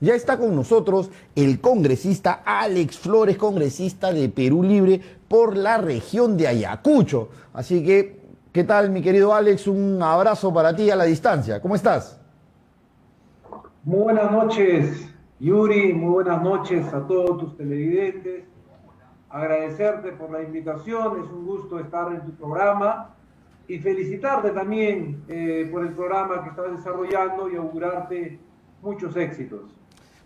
Ya está con nosotros el congresista Alex Flores, congresista de Perú Libre por la región de Ayacucho. Así que, ¿qué tal, mi querido Alex? Un abrazo para ti a la distancia. ¿Cómo estás? Muy buenas noches, Yuri, muy buenas noches a todos tus televidentes. Agradecerte por la invitación, es un gusto estar en tu programa y felicitarte también por el programa que estás desarrollando y augurarte muchos éxitos.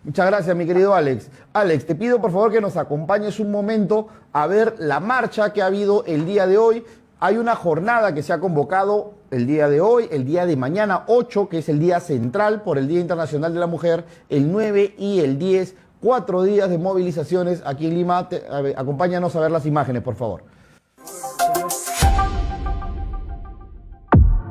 Muchas gracias, mi querido Alex. Alex, te pido por favor que nos acompañes un momento a ver la marcha que ha habido el día de hoy. Hay una jornada que se ha convocado el día de hoy, el día de mañana 8, que es el día central por el Día Internacional de la Mujer, el 9 y el 10, 4 días de movilizaciones aquí en Lima. Acompáñanos a ver las imágenes, por favor.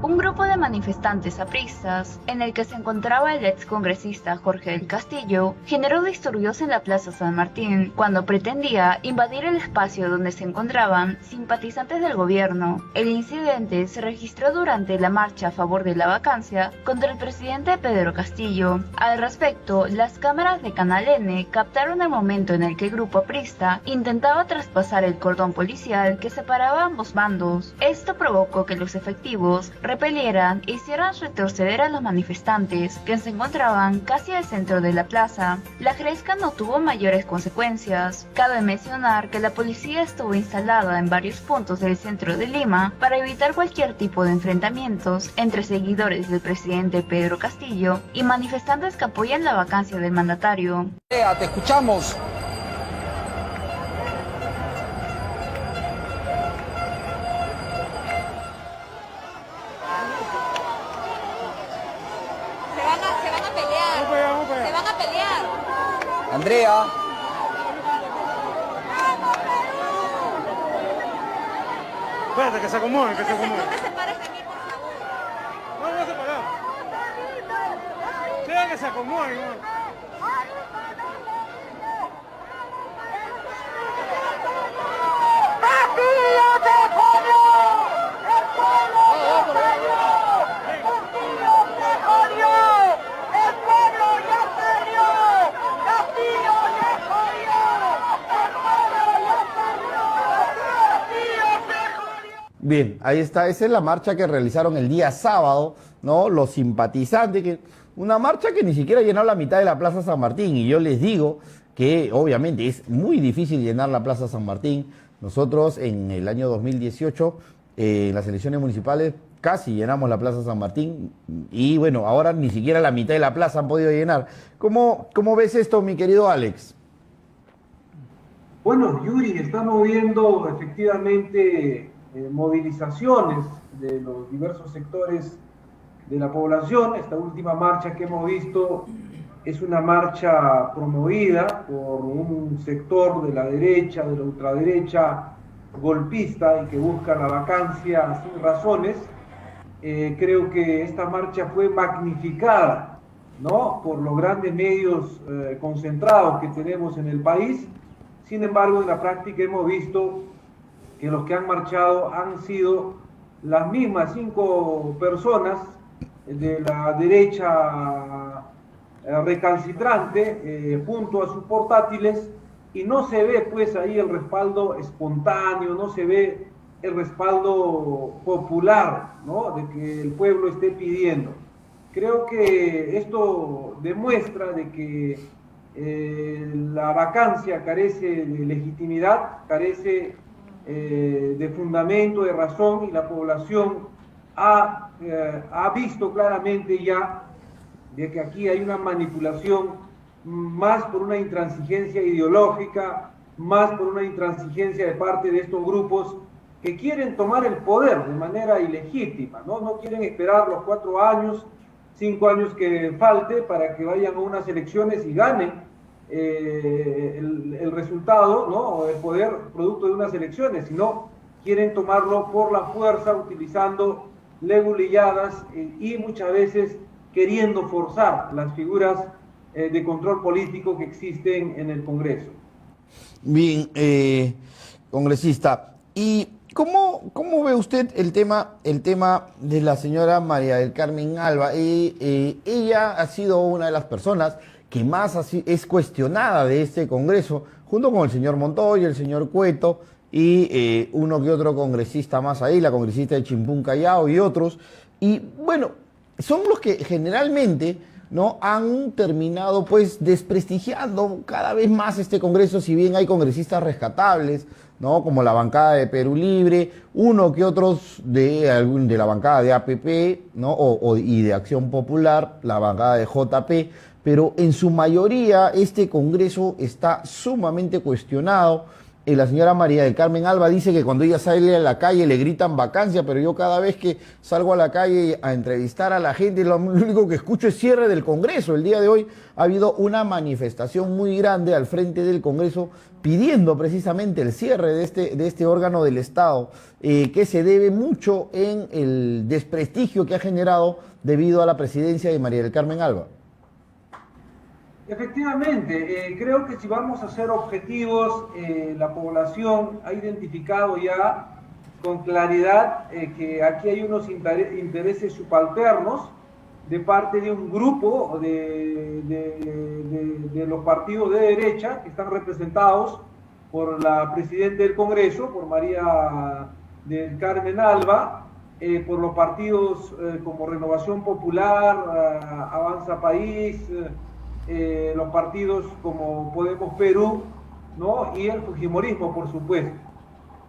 Un grupo de manifestantes apristas, en el que se encontraba el excongresista Jorge del Castillo, generó disturbios en la Plaza San Martín cuando pretendía invadir el espacio donde se encontraban simpatizantes del gobierno. El incidente se registró durante la marcha a favor de la vacancia contra el presidente Pedro Castillo. Al respecto, las cámaras de Canal N captaron el momento en el que el grupo aprista intentaba traspasar el cordón policial que separaba ambos bandos. Esto provocó que los efectivos repelieran e hicieran retroceder a los manifestantes, que se encontraban casi al centro de la plaza. La gresca no tuvo mayores consecuencias. Cabe mencionar que la policía estuvo instalada en varios puntos del centro de Lima para evitar cualquier tipo de enfrentamientos entre seguidores del presidente Pedro Castillo y manifestantes que apoyan la vacancia del mandatario. Te escuchamos. Se van a pelear. Se van a pelear. Andrea. Espérate, que se acomoden, que se acomoden. No te separes de mí, por favor. No, no se paran. Deja que se acomoden, ¿no? Bien, ahí está, esa es la marcha que realizaron el día sábado, ¿no? Los simpatizantes, una marcha que ni siquiera llenó la mitad de la Plaza San Martín, y yo les digo que obviamente es muy difícil llenar la Plaza San Martín. Nosotros en el año 2018, en las elecciones municipales, casi llenamos la Plaza San Martín, y bueno, ahora ni siquiera la mitad de la plaza han podido llenar. ¿Cómo ves esto, mi querido Alex? Bueno, Yuri, estamos viendo efectivamente movilizaciones de los diversos sectores de la población. Esta última marcha que hemos visto es una marcha promovida por un sector de la derecha, de la ultraderecha golpista y que busca la vacancia sin razones. Creo que esta marcha fue magnificada, ¿no?, por los grandes medios concentrados que tenemos en el país. Sin embargo, en la práctica hemos visto que los que han marchado han sido las mismas 5 personas de la derecha recalcitrante junto a sus portátiles, y no se ve pues ahí el respaldo espontáneo, no se ve el respaldo popular, ¿no?, de que el pueblo esté pidiendo. Creo que esto demuestra de que la vacancia carece de legitimidad, carece de fundamento, de razón, y la población ha visto claramente ya de que aquí hay una manipulación, más por una intransigencia ideológica, más por una intransigencia de parte de estos grupos que quieren tomar el poder de manera ilegítima, ¿no? No quieren esperar los 4 años, 5 años que falte para que vayan a unas elecciones y ganen el resultado, ¿no?, o el poder producto de unas elecciones, sino quieren tomarlo por la fuerza, utilizando leguleyadas y muchas veces queriendo forzar las figuras de control político que existen en el Congreso. Bien, congresista, ¿y cómo ve usted el tema de la señora María del Carmen Alba? Ella ha sido una de las personas que más así es cuestionada de este Congreso, junto con el señor Montoya, el señor Cueto y uno que otro congresista más ahí, la congresista de Chimpún Callao y otros. Y bueno, son los que generalmente, ¿no?, han terminado pues desprestigiando cada vez más este Congreso, si bien hay congresistas rescatables, ¿no?, como la bancada de Perú Libre, uno que otros de la bancada de APP, ¿no?, y de Acción Popular, la bancada de JP, pero en su mayoría este Congreso está sumamente cuestionado. La señora María del Carmen Alba dice que cuando ella sale a la calle le gritan vacancia, pero yo cada vez que salgo a la calle a entrevistar a la gente, lo único que escucho es cierre del Congreso. El día de hoy ha habido una manifestación muy grande al frente del Congreso pidiendo precisamente el cierre de este órgano del Estado, que se debe mucho en el desprestigio que ha generado debido a la presidencia de María del Carmen Alba. Efectivamente, creo que si vamos a ser objetivos, la población ha identificado ya con claridad que aquí hay unos intereses subalternos de parte de un grupo de los partidos de derecha que están representados por la presidenta del Congreso, por María del Carmen Alba, por los partidos como Renovación Popular, Avanza País, los partidos como Podemos Perú, ¿no?, y el fujimorismo, por supuesto.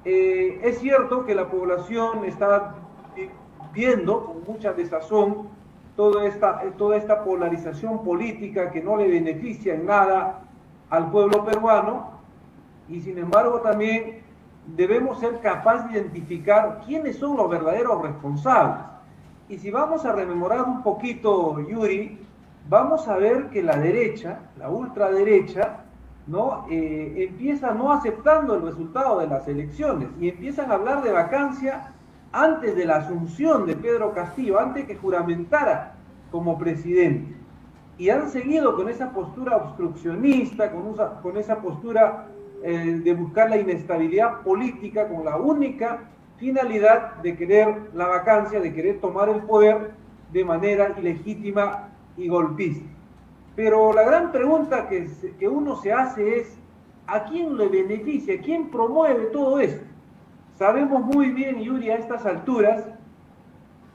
Es cierto que la población está viendo con mucha desazón toda esta polarización política que no le beneficia en nada al pueblo peruano, y sin embargo también debemos ser capaces de identificar quiénes son los verdaderos responsables. Y si vamos a rememorar un poquito, Yuri, vamos a ver que la derecha, la ultraderecha, ¿no?, empieza no aceptando el resultado de las elecciones y empiezan a hablar de vacancia antes de la asunción de Pedro Castillo, antes que juramentara como presidente. Y han seguido con esa postura obstruccionista, con esa postura de buscar la inestabilidad política, con la única finalidad de querer la vacancia, de querer tomar el poder de manera ilegítima y golpista. Pero la gran pregunta que uno se hace es: ¿a quién le beneficia? ¿Quién promueve todo esto? Sabemos muy bien, Yuri, a estas alturas,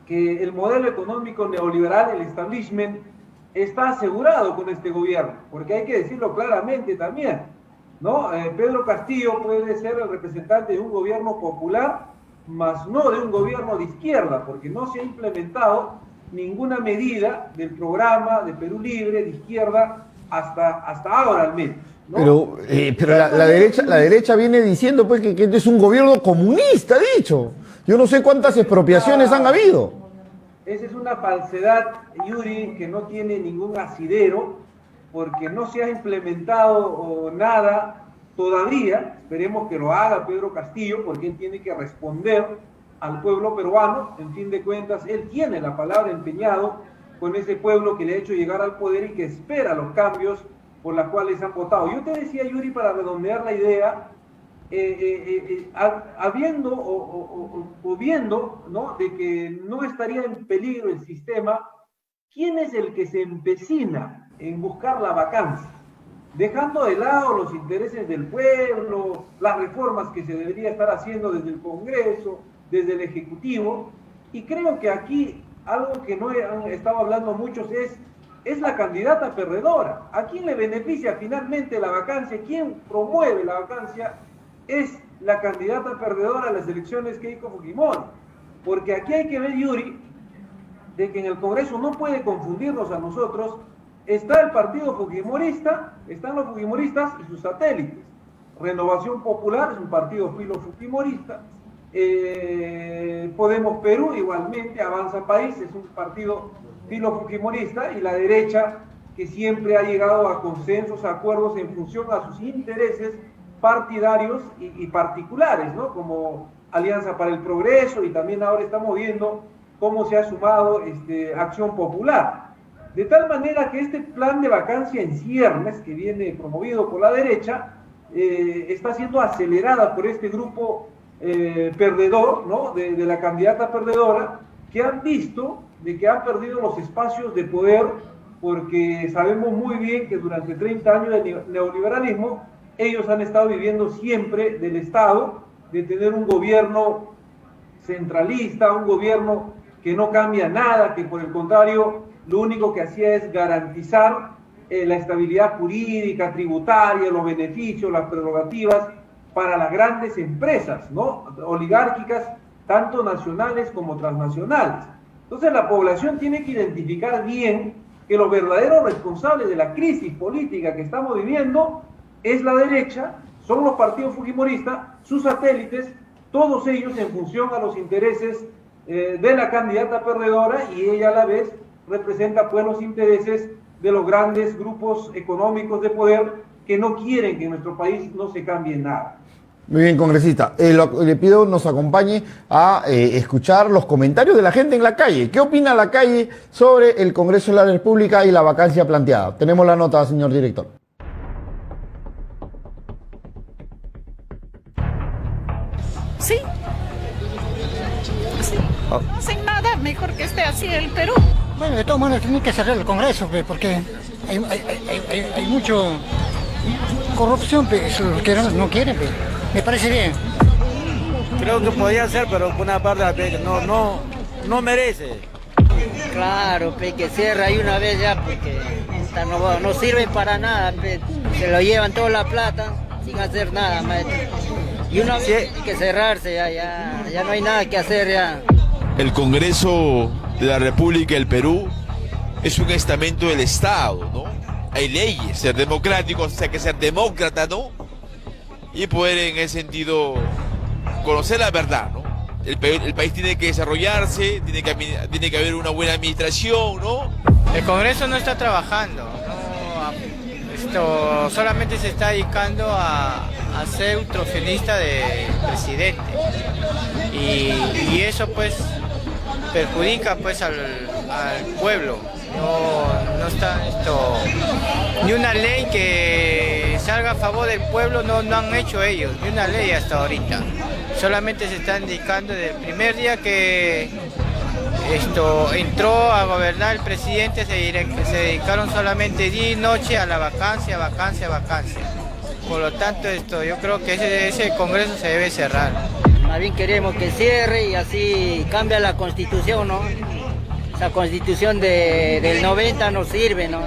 que el modelo económico neoliberal, el establishment, está asegurado con este gobierno, porque hay que decirlo claramente también, ¿no? Pedro Castillo puede ser el representante de un gobierno popular, mas no de un gobierno de izquierda, porque no se ha implementado ninguna medida del programa de Perú Libre de izquierda hasta ahora al menos, ¿no? Pero la derecha viene diciendo pues que este es un gobierno comunista, ha dicho. Yo no sé cuántas expropiaciones han habido. Esa es una falsedad, Yuri, que no tiene ningún asidero, porque no se ha implementado nada todavía. Esperemos que lo haga Pedro Castillo, porque él tiene que responder al pueblo peruano. En fin de cuentas, él tiene la palabra empeñado con ese pueblo que le ha hecho llegar al poder y que espera los cambios por los cuales han votado. Yo te decía, Yuri, para redondear la idea, viendo, ¿no?, de que no estaría en peligro el sistema, ¿quién es el que se empecina en buscar la vacancia? Dejando de lado los intereses del pueblo, las reformas que se debería estar haciendo desde el Congreso, desde el Ejecutivo. Y creo que aquí algo que no han estado hablando muchos es la candidata perdedora. ¿A quién le beneficia finalmente la vacancia? ¿Quién promueve la vacancia? Es la candidata perdedora a las elecciones, Keiko Fujimori. Porque aquí hay que ver, Yuri, de que en el Congreso no puede confundirnos a nosotros. Está el partido fujimorista, están los fujimoristas y sus satélites. Renovación Popular es un partido filo fujimorista. Podemos Perú igualmente, Avanza País es un partido filo fujimorista, y la derecha, que siempre ha llegado a consensos, a acuerdos en función a sus intereses partidarios y particulares, ¿no?, como Alianza para el Progreso, y también ahora estamos viendo cómo se ha sumado Acción Popular. De tal manera que este plan de vacancia en ciernes, que viene promovido por la derecha, está siendo acelerada por este grupo perdedor, ¿no?, de la candidata perdedora, que han visto de que han perdido los espacios de poder porque sabemos muy bien que durante 30 años de neoliberalismo ellos han estado viviendo siempre del Estado, de tener un gobierno centralista, un gobierno que no cambia nada, que por el contrario lo único que hacía es garantizar la estabilidad jurídica, tributaria, los beneficios, las prerrogativas para las grandes empresas, ¿no? Oligárquicas, tanto nacionales como transnacionales. Entonces la población tiene que identificar bien que los verdaderos responsables de la crisis política que estamos viviendo es la derecha, son los partidos fujimoristas, sus satélites, todos ellos en función a los intereses de la candidata perdedora, y ella a la vez representa pues los intereses de los grandes grupos económicos de poder que no quieren que en nuestro país no se cambie nada. Muy bien, congresista. Le pido nos acompañe a escuchar los comentarios de la gente en la calle. ¿Qué opina la calle sobre el Congreso de la República y la vacancia planteada? Tenemos la nota, señor director. Sí. Sí. Sin nada, mejor que esté así el Perú. Bueno, de todas maneras tienen que cerrar el Congreso, porque hay mucho corrupción, eso es lo que no quieren. Me parece bien. Creo que podía ser, pero por una parte no merece. Claro, que cierra ahí una vez ya, porque no sirve para nada, se lo llevan toda la plata sin hacer nada, maestro. Y una vez tiene que cerrarse, ya no hay nada que hacer ya. El Congreso de la República del Perú es un estamento del Estado, ¿no? Hay leyes, ser democráticos, o sea, que ser demócrata, ¿no? Y poder en ese sentido conocer la verdad, ¿no? El país tiene que desarrollarse, tiene que haber una buena administración, ¿no? El Congreso no está trabajando, ¿no? Solamente se está dedicando a ser un trofeonista de presidente. Y eso pues perjudica pues al pueblo. No está ni una ley que salga a favor del pueblo, no han hecho ellos, ni una ley hasta ahorita. Solamente se están dedicando desde el primer día que entró a gobernar el presidente, se dedicaron solamente día y noche a la vacancia. Por lo tanto, yo creo que ese Congreso se debe cerrar. Más bien queremos que cierre y así cambia la Constitución, ¿no? Esa Constitución del 90 no sirve, ¿no?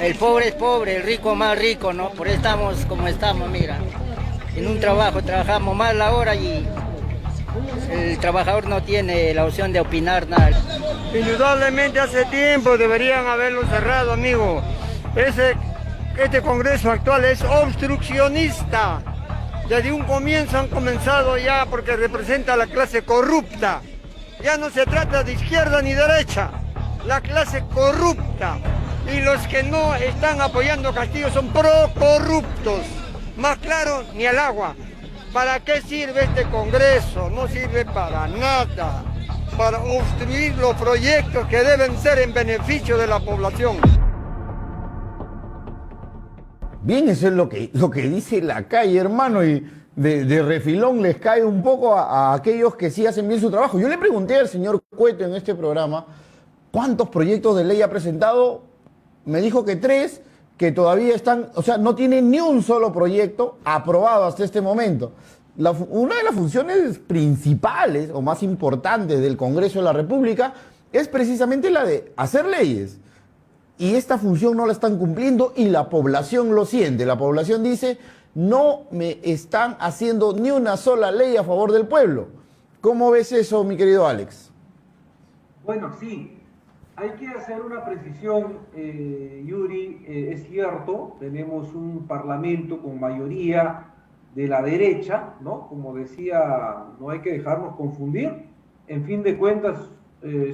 El pobre es pobre, el rico más rico, ¿no? Por eso estamos como estamos, mira. En un trabajo trabajamos más la hora y el trabajador no tiene la opción de opinar nada. Indudablemente hace tiempo deberían haberlo cerrado, amigo. Este Congreso actual es obstruccionista. Desde un comienzo han comenzado ya porque representa a la clase corrupta. Ya no se trata de izquierda ni derecha, la clase corrupta. Y los que no están apoyando a Castillo son pro-corruptos. Más claro, ni al agua. ¿Para qué sirve este Congreso? No sirve para nada. Para obstruir los proyectos que deben ser en beneficio de la población. Bien, eso es lo que dice la calle, hermano, y de refilón les cae un poco a aquellos que sí hacen bien su trabajo. Yo le pregunté al señor Cueto en este programa cuántos proyectos de ley ha presentado. Me dijo que 3, que todavía están, o sea, no tiene ni un solo proyecto aprobado hasta este momento. Una de las funciones principales o más importantes del Congreso de la República es precisamente la de hacer leyes. Y esta función no la están cumpliendo y la población lo siente. La población dice, no me están haciendo ni una sola ley a favor del pueblo. ¿Cómo ves eso, mi querido Alex? Bueno, sí. Hay que hacer una precisión, Yuri. Es cierto, tenemos un parlamento con mayoría de la derecha, ¿no? Como decía, no hay que dejarnos confundir. En fin de cuentas,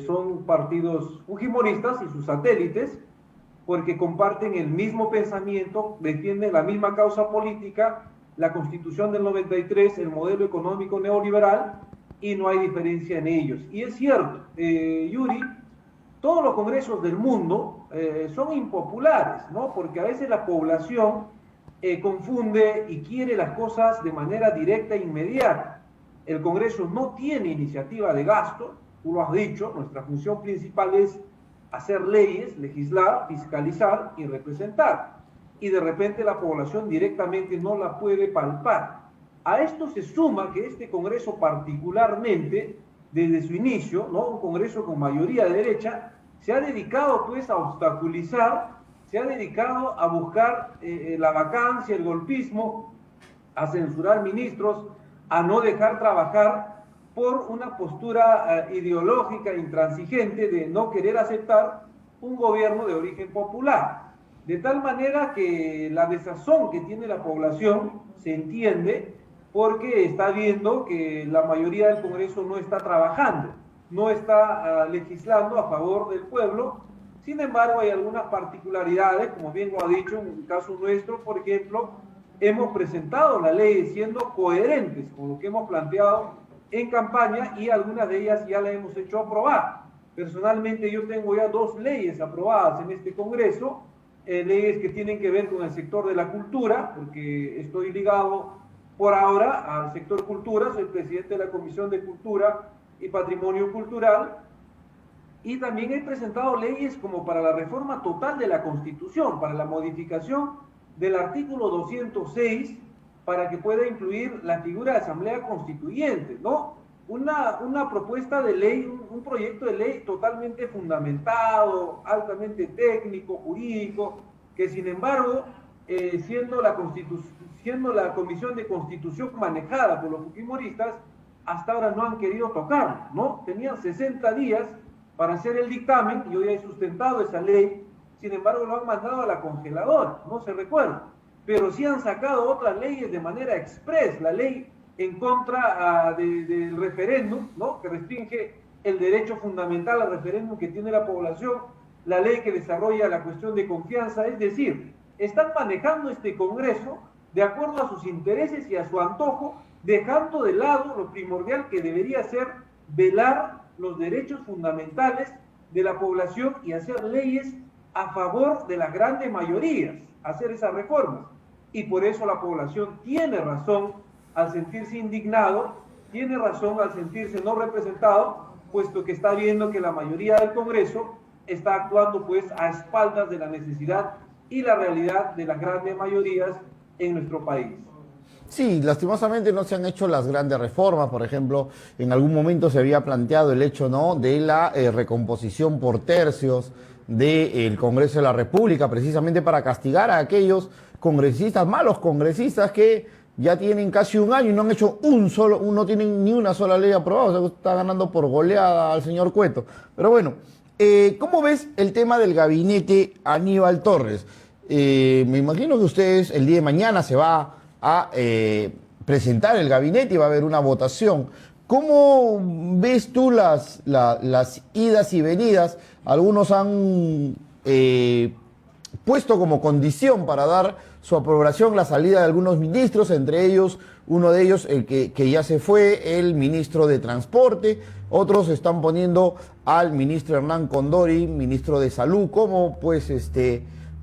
son partidos fujimoristas y sus satélites, porque comparten el mismo pensamiento, defienden la misma causa política, la Constitución del 93, el modelo económico neoliberal, y no hay diferencia en ellos. Y es cierto, Yuri, todos los congresos del mundo son impopulares, ¿no? Porque a veces la población confunde y quiere las cosas de manera directa e inmediata. El Congreso no tiene iniciativa de gasto, tú lo has dicho, nuestra función principal es hacer leyes, legislar, fiscalizar y representar. Y de repente la población directamente no la puede palpar. A esto se suma que este Congreso particularmente, desde su inicio, ¿no?, un Congreso con mayoría de derecha, se ha dedicado pues a obstaculizar, se ha dedicado a buscar la vacancia, el golpismo, a censurar ministros, a no dejar trabajar por una postura ideológica intransigente de no querer aceptar un gobierno de origen popular. De tal manera que la desazón que tiene la población se entiende porque está viendo que la mayoría del Congreso no está trabajando, no está legislando a favor del pueblo. Sin embargo, hay algunas particularidades, como bien lo ha dicho, en el caso nuestro, por ejemplo, hemos presentado la ley siendo coherentes con lo que hemos planteado en campaña y algunas de ellas ya las hemos hecho aprobar. Personalmente yo tengo ya 2 leyes aprobadas en este Congreso, leyes que tienen que ver con el sector de la cultura, porque estoy ligado por ahora al sector cultura, soy presidente de la Comisión de Cultura y Patrimonio Cultural, y también he presentado leyes como para la reforma total de la Constitución, para la modificación del artículo 206, para que pueda incluir la figura de Asamblea Constituyente, ¿no? Una propuesta de ley, un proyecto de ley totalmente fundamentado, altamente técnico, jurídico, que sin embargo, siendo la Comisión de Constitución manejada por los fujimoristas, hasta ahora no han querido tocarlo, ¿no? Tenían 60 días para hacer el dictamen, y hoy he sustentado esa ley, sin embargo lo han mandado a la congeladora, no se recuerda, pero sí han sacado otras leyes de manera express, la ley en contra del referéndum, ¿no?, que restringe el derecho fundamental al referéndum que tiene la población, la ley que desarrolla la cuestión de confianza, es decir, están manejando este Congreso de acuerdo a sus intereses y a su antojo, dejando de lado lo primordial que debería ser velar los derechos fundamentales de la población y hacer leyes a favor de las grandes mayorías, hacer esas reformas. Y por eso la población tiene razón al sentirse indignado, tiene razón al sentirse no representado, puesto que está viendo que la mayoría del Congreso está actuando pues a espaldas de la necesidad y la realidad de las grandes mayorías en nuestro país. Sí, lastimosamente no se han hecho las grandes reformas. Por ejemplo, en algún momento se había planteado el hecho, ¿no?, de la recomposición por tercios del Congreso de la República, precisamente para castigar a aquellos congresistas, malos congresistas, que ya tienen casi un año y no han hecho no tienen ni una sola ley aprobada. O sea, está ganando por goleada al señor Cueto. Pero bueno, ¿cómo ves el tema del gabinete Aníbal Torres? Me imagino que ustedes el día de mañana se va a presentar el gabinete y va a haber una votación. ¿Cómo ves tú las idas y venidas? Algunos han puesto como condición para dar su aprobación la salida de algunos ministros, entre ellos, uno de ellos, el que ya se fue, el ministro de Transporte. Otros están poniendo al ministro Hernán Condori, ministro de Salud, como pues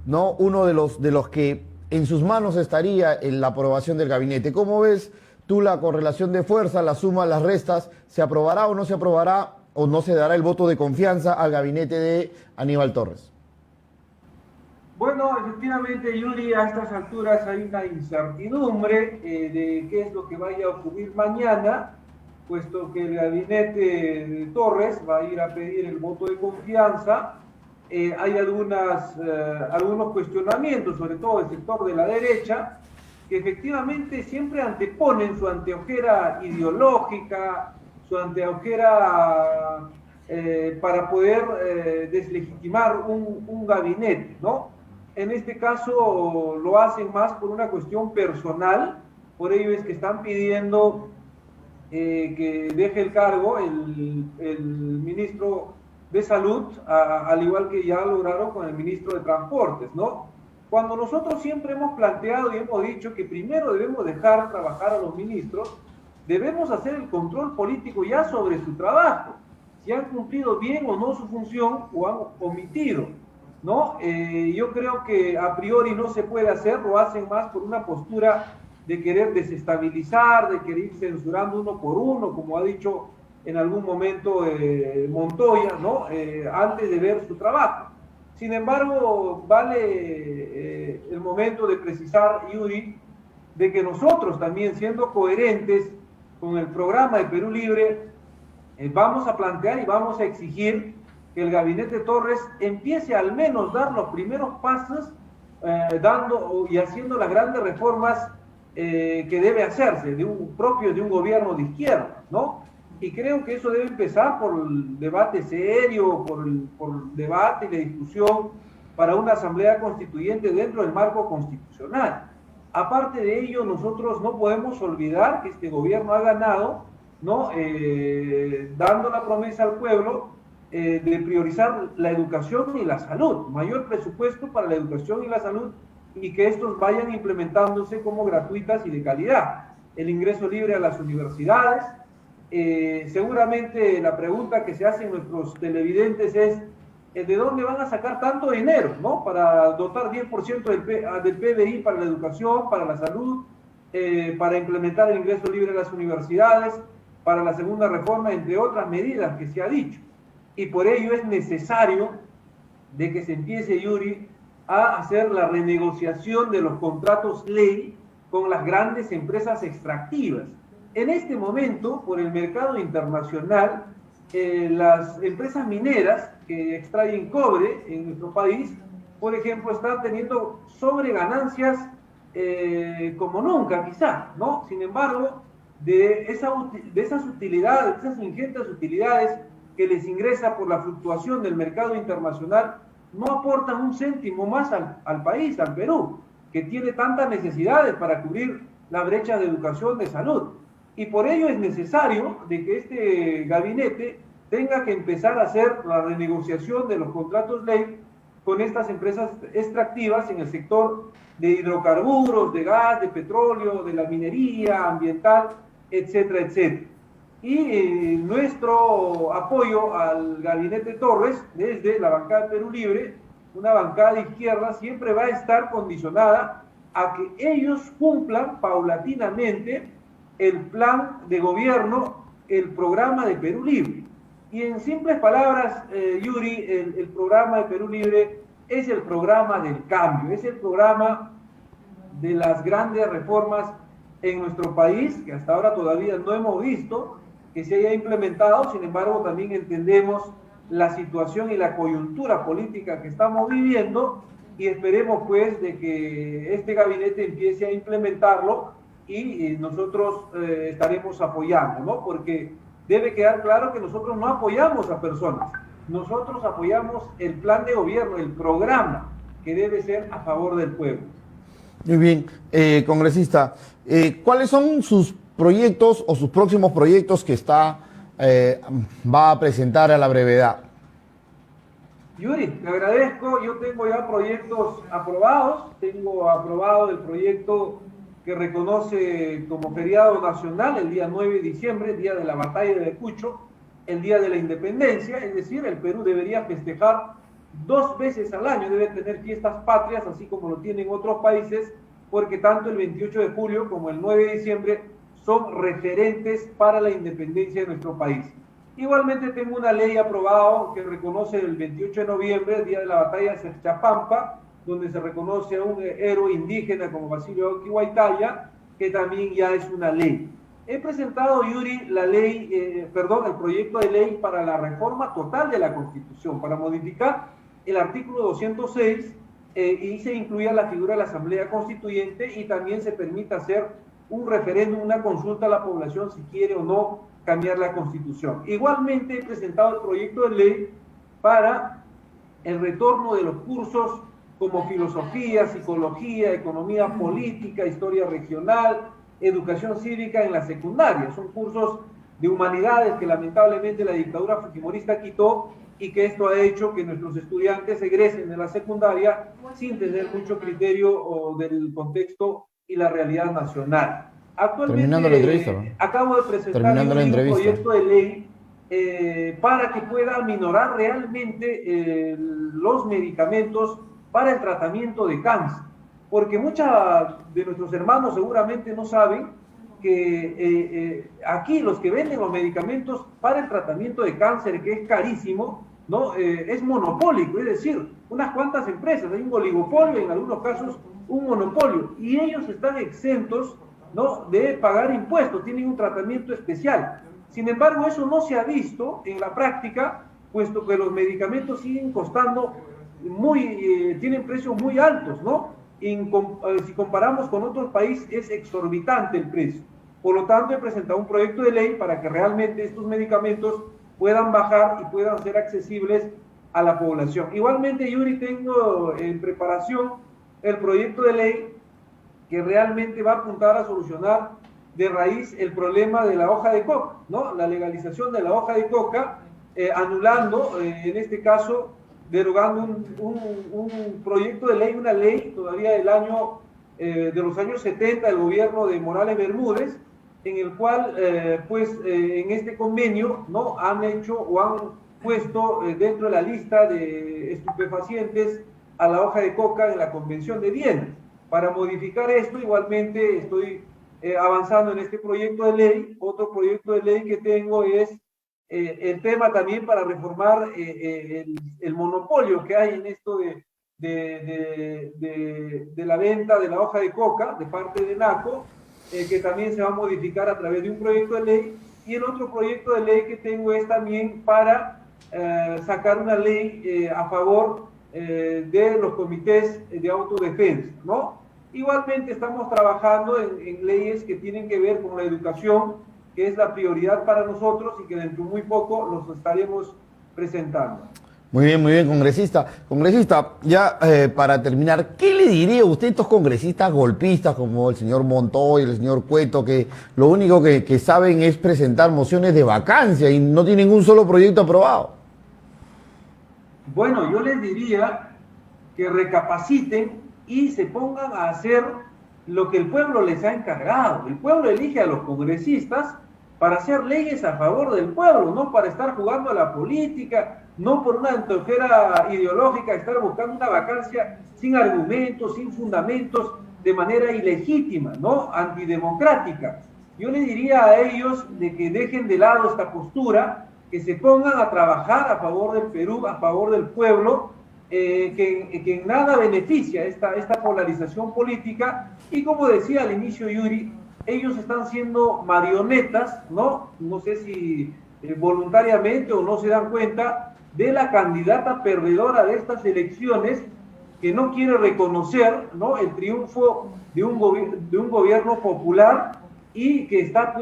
¿no?, uno de los que en sus manos estaría en la aprobación del gabinete. ¿Cómo ves tú la correlación de fuerza, la suma, las restas? ¿Se aprobará o no se aprobará o no se dará el voto de confianza al gabinete de Aníbal Torres? Bueno, efectivamente, Yuri, a estas alturas hay una incertidumbre de qué es lo que vaya a ocurrir mañana, puesto que el gabinete de Torres va a ir a pedir el voto de confianza. Hay algunos cuestionamientos, sobre todo del sector de la derecha, que efectivamente siempre anteponen su anteojera ideológica, su anteojera para poder deslegitimar un gabinete, ¿no? En este caso lo hacen más por una cuestión personal, por ello es que están pidiendo que deje el cargo el ministro de Salud, al igual que ya lograron con el ministro de Transportes, ¿no? Cuando nosotros siempre hemos planteado y hemos dicho que primero debemos dejar trabajar a los ministros, debemos hacer el control político ya sobre su trabajo, si han cumplido bien o no su función o han omitido, ¿no? Yo creo que a priori no se puede hacer, lo hacen más por una postura de querer desestabilizar, de querer ir censurando uno por uno, como ha dicho en algún momento Montoya, ¿no? Antes de ver su trabajo. Sin embargo, vale el momento de precisar, Yuri, de que nosotros también, siendo coherentes con el programa de Perú Libre, vamos a plantear y vamos a exigir que el gabinete Torres empiece al menos a dar los primeros pasos dando y haciendo las grandes reformas que debe hacerse, propio de un gobierno de izquierda, ¿no? Y creo que eso debe empezar por el debate serio, por el debate y la discusión para una asamblea constituyente dentro del marco constitucional. Aparte de ello, nosotros no podemos olvidar que este gobierno ha ganado, ¿no? Dando la promesa al pueblo de priorizar la educación y la salud, mayor presupuesto para la educación y la salud, y que estos vayan implementándose como gratuitas y de calidad. El ingreso libre a las universidades. Seguramente la pregunta que se hacen nuestros televidentes es ¿de dónde van a sacar tanto dinero, ¿no? Para dotar 10% del PBI para la educación, para la salud, para implementar el ingreso libre a las universidades, para la segunda reforma, entre otras medidas que se ha dicho. Y por ello es necesario de que se empiece, Yuri, a hacer la renegociación de los contratos ley con las grandes empresas extractivas. En este momento, por el mercado internacional, las empresas mineras que extraen cobre en nuestro país, por ejemplo, están teniendo sobreganancias como nunca, quizá, ¿no? Sin embargo, de esas utilidades, esas ingentes utilidades que les ingresa por la fluctuación del mercado internacional, no aportan un céntimo más al país, al Perú, que tiene tantas necesidades para cubrir la brecha de educación, de salud. Y por ello es necesario de que este gabinete tenga que empezar a hacer la renegociación de los contratos ley con estas empresas extractivas en el sector de hidrocarburos, de gas, de petróleo, de la minería ambiental, etcétera, etcétera. Y nuestro apoyo al gabinete Torres, desde la bancada de Perú Libre, una bancada de izquierda, siempre va a estar condicionada a que ellos cumplan paulatinamente el plan de gobierno, el programa de Perú Libre. Y en simples palabras, Yuri, el programa de Perú Libre es el programa del cambio, es el programa de las grandes reformas en nuestro país, que hasta ahora todavía no hemos visto que se haya implementado. Sin embargo, también entendemos la situación y la coyuntura política que estamos viviendo, y esperemos pues de que este gabinete empiece a implementarlo, y nosotros estaremos apoyando, ¿no? Porque debe quedar claro que nosotros no apoyamos a personas, nosotros apoyamos el plan de gobierno, el programa que debe ser a favor del pueblo. Muy bien, congresista, ¿cuáles son sus proyectos o sus próximos proyectos que va a presentar a la brevedad? Yuri, te agradezco. Yo tengo ya proyectos aprobados. Tengo aprobado el proyecto que reconoce como feriado nacional el día 9 de diciembre, día de la batalla de Ayacucho, el día de la independencia. Es decir, el Perú debería festejar 2 veces al año, debe tener fiestas patrias, así como lo tienen otros países, porque tanto el 28 de julio como el 9 de diciembre son referentes para la independencia de nuestro país. Igualmente tengo una ley aprobada que reconoce el 28 de noviembre, el día de la batalla de Sechapampa, donde se reconoce a un héroe indígena como Basilio Oquihuaytaya, que también ya es una ley. He presentado, Yuri, el proyecto de ley para la reforma total de la Constitución, para modificar el artículo 206 y se incluya la figura de la Asamblea Constituyente, y también se permita hacer un referéndum, una consulta a la población si quiere o no cambiar la Constitución. Igualmente he presentado el proyecto de ley para el retorno de los cursos como filosofía, psicología, economía política, historia regional, educación cívica en la secundaria. Son cursos de humanidades que lamentablemente la dictadura fujimorista quitó, y que esto ha hecho que nuestros estudiantes egresen de la secundaria sin tener mucho criterio del contexto y la realidad nacional. Actualmente acabo de presentar un proyecto de ley para que pueda aminorar realmente los medicamentos para el tratamiento de cáncer, porque muchos de nuestros hermanos seguramente no saben que aquí los que venden los medicamentos para el tratamiento de cáncer, que es carísimo, ¿no? Es monopólico, es decir, unas cuantas empresas, hay un oligopolio, en algunos casos un monopolio, y ellos están exentos, ¿no?, de pagar impuestos, tienen un tratamiento especial. Sin embargo, eso no se ha visto en la práctica, puesto que los medicamentos siguen costando tienen precios muy altos, ¿no? Si comparamos con otros países, es exorbitante el precio. Por lo tanto, he presentado un proyecto de ley para que realmente estos medicamentos puedan bajar y puedan ser accesibles a la población. Igualmente, Yuri, tengo en preparación el proyecto de ley que realmente va a apuntar a solucionar de raíz el problema de la hoja de coca, ¿no? La legalización de la hoja de coca, anulando, en este caso, derogando un proyecto de ley, una ley todavía de los años 70 del gobierno de Morales Bermúdez, en el cual, en este convenio, ¿no?, han hecho o han puesto dentro de la lista de estupefacientes a la hoja de coca en la Convención de Viena. Para modificar esto, igualmente estoy avanzando en este proyecto de ley. Otro proyecto de ley que tengo es el tema también para reformar el monopolio que hay en esto de la venta de la hoja de coca de parte de NACO, que también se va a modificar a través de un proyecto de ley. Y el otro proyecto de ley que tengo es también para sacar una ley a favor de los comités de autodefensa, ¿no? Igualmente estamos trabajando en leyes que tienen que ver con la educación, que es la prioridad para nosotros y que dentro de muy poco los estaremos presentando. Muy bien, congresista. Congresista, ya para terminar, ¿qué le diría usted a estos congresistas golpistas como el señor Montoya, el señor Cueto, que lo único que saben es presentar mociones de vacancia y no tienen un solo proyecto aprobado? Bueno, yo les diría que recapaciten y se pongan a hacer lo que el pueblo les ha encargado. El pueblo elige a los congresistas para hacer leyes a favor del pueblo, no para estar jugando a la política, no por una antojera ideológica, estar buscando una vacancia sin argumentos, sin fundamentos, de manera ilegítima, ¿no?, antidemocrática. Yo le diría a ellos de que dejen de lado esta postura, que se pongan a trabajar a favor del Perú, a favor del pueblo, que en nada beneficia esta polarización política. Y como decía al inicio Yuri, ellos están siendo marionetas, ¿no? No sé si voluntariamente o no se dan cuenta de la candidata perdedora de estas elecciones, que no quiere reconocer, ¿no?, el triunfo de un gobierno popular y que está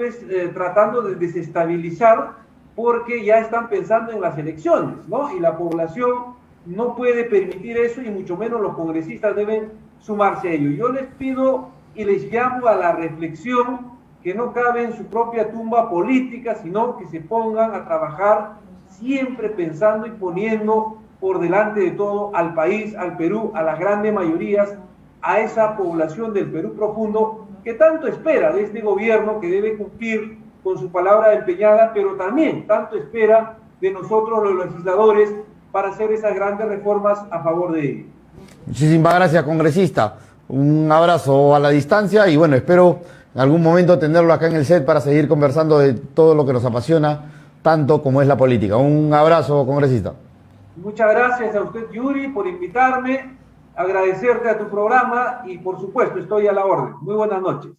tratando de desestabilizar, porque ya están pensando en las elecciones, ¿no? Y la población no puede permitir eso, y mucho menos los congresistas deben sumarse a ello. Yo les pido y les llamo a la reflexión, que no cabe en su propia tumba política, sino que se pongan a trabajar siempre pensando y poniendo por delante de todo al país, al Perú, a las grandes mayorías, a esa población del Perú profundo que tanto espera de este gobierno, que debe cumplir con su palabra empeñada, pero también tanto espera de nosotros los legisladores para hacer esas grandes reformas a favor de ellos. Muchísimas gracias, congresista. Un abrazo a la distancia y bueno, espero en algún momento tenerlo acá en el set para seguir conversando de todo lo que nos apasiona, tanto como es la política. Un abrazo, congresista. Muchas gracias a usted, Yuri, por invitarme, agradecerte a tu programa y por supuesto estoy a la orden. Muy buenas noches.